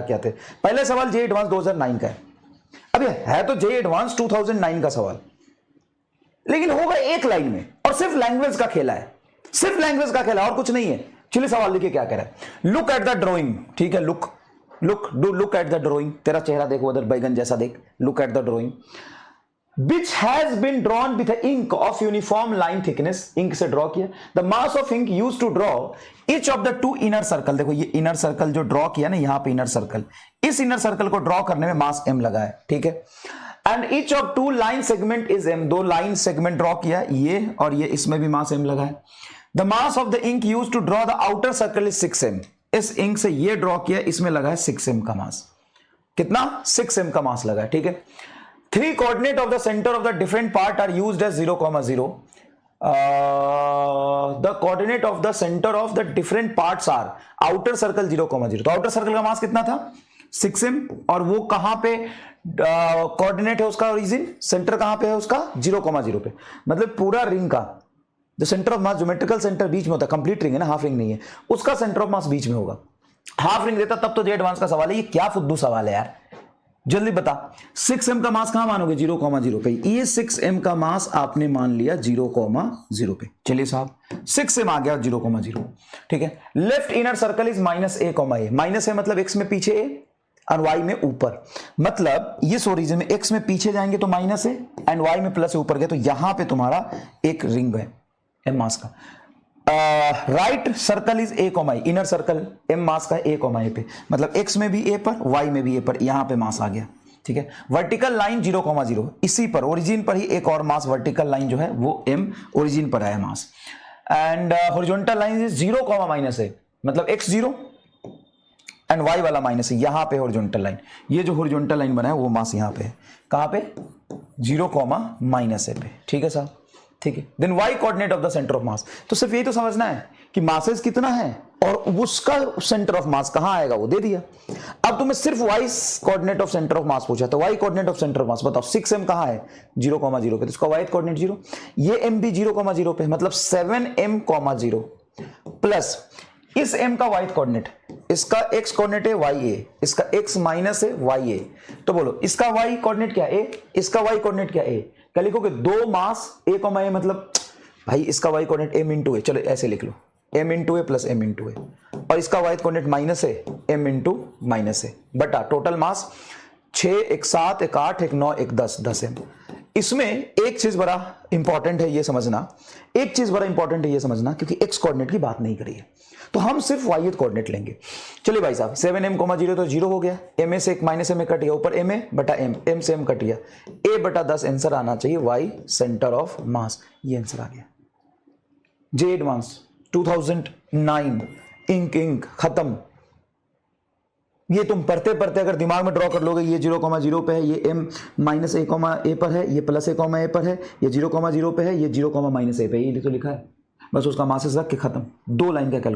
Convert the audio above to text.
क्या क्या थे। पहले सवाल जे एडवांस 2009 का है। अब ये है तो जे एडवांस 2009 का सवाल, लेकिन होगा एक लाइन में और सिर्फ लैंग्वेज का खेला है, सिर्फ लैंग्वेज का खेला और कुछ नहीं है। चलिए सवाल देखिए क्या कह रहा है। लुक एट द ड्रॉइंग, ठीक है, look look at the drawing, तेरा चेहरा देखो उधर बैगन जैसा देख, look at the drawing which has been drawn with the ink of uniform line thickness, ink से ड्रॉ किया। the mass of ink used to draw each of the two inner circle, देखो ये इनर सर्कल जो draw किया ना यहां पे inner circle, इस इनर सर्कल को ड्रॉ करने में मास m लगा है, ठीक है। And each of two line segment is m, दो लाइन सेगमेंट ड्रॉ किया ये और ये, इसमें भी मास m लगा है। the mass of the ink used to draw the outer circle is 6m, इस इंक से ये ड्रॉ किया, इसमें लगा है 6m का मास, कितना 6m का मास लगा है, ठीक है। Three coordinate of the center of the different part are used as 0, 0. The coordinate of the center of the different parts are outer circle 0, 0. तो outer circle का मास कितना था 6m, और वो कहां पे कोऑर्डिनेट है उसका ओरिजिन, सेंटर कहां पे है उसका 0, 0 पे। मतलब पूरा रिंग का जो centre of mass, geometrical centre बीच में होता है, कंप्लीट रिंग है ना, हाफ रिंग नहीं है, उसका सेंटर ऑफ मास बीच में होगा। हाफ रिंग देता तब तो जे एडवांस का सवाल है। ये क्या फुद्दू सवाल है यार, जल्दी बता। 6m का मास कहां मानोगे 0, 0 पे। ये 6m का मास आपने मान लिया 0, 0 पे। चलिए साहब 6m आ गया 0, 0, ठीक है। Left inner circle is -a, minus है मतलब x में पीछे a और y में ऊपर, मतलब इस ओरिजिन में x में पीछे जाएंगे तो माइनस है एंड y में प्लस है ऊपर गए, तो यहां पे तुम्हारा एक रिंग है m मास का। Right circle is a, inner circle m मास का a, पे, मतलब x में भी a पर y में भी a पर, यहां पे मास आ गया, ठीक है। वर्टिकल लाइन 0, 0, इसी पर ओरिजिन पर ही एक और मास, वर्टिकल लाइन जो है वो m ओरिजिन पर आया mass. And horizontal line is 0, -a, मतलब x 0 एंड y वाला माइनस है, यहां पे हॉरिजॉन्टल लाइन, ये जो हॉरिजॉन्टल लाइन बना है वो मास यहां पे है, कहां पे 0, -a पे, ठीक है साहब, ठीक है। Then y coordinate of the centre of mass, तो सिर्फ यही तो समझना है कि मासेस कितना है और उसका सेंटर ऑफ मास कहां आएगा वो दे दिया। अब तुम्हें सिर्फ y coordinate of centre of मास पूछा, तो y coordinate of centre of मास बताओ। 6m कहां है 0, 0 पे, तो इसका y कोऑर्डिनेट 0, ये m भी 0, 0 पे, मतलब 7m, 0 प्लस इस m का y कोऑर्डिनेट, इसका x कोऑर्डिनेट है ya, इसका x माइनस है ya, तो बोलो इसका y कोऑर्डिनेट क्या है a, इसका y कोऑर्डिनेट क्या है a। क्या लिखोगे, दो मास a, a, मतलब भाई इसका y coordinate m into a, चलो ऐसे लिख लो m into a plus m into a, और इसका y कोऑर्डिनेट माइनस है m इंटू माइनस a बटा टोटल मास 6, 1, 7, 1, 8, 1, 9, 1, 10, 10m। इसमें एक चीज बड़ा इंपॉर्टेंट है ये समझना, एक चीज बड़ा इंपॉर्टेंट है ये समझना, क्योंकि x कोऑर्डिनेट की बात नहीं करी है, तो हम सिर्फ y कोऑर्डिनेट लेंगे। चलिए भाई साहब 7m, 0 तो 0 हो गया, ma से एक माइनस में कट गया, ऊपर ma बटा m से m कट गया, a बटा 10 आंसर आना चाहिए y सेंटर ऑफ मास, ये आंसर आ गया। जे एडवांस 2009 इंक खत्म। ये तुम पढ़ते पढ़ते अगर दिमाग में ड्रॉ कर लोगे, ये 0, 0 पे है, ये m -a, a पर है, ये प्लस a, a पर है, ये 0, 0 पे है, ये 0, -a पे, ये तो लिखा है, बस उसका मासेस रख के खत्म, 2 लाइन का कैलकुलेशन।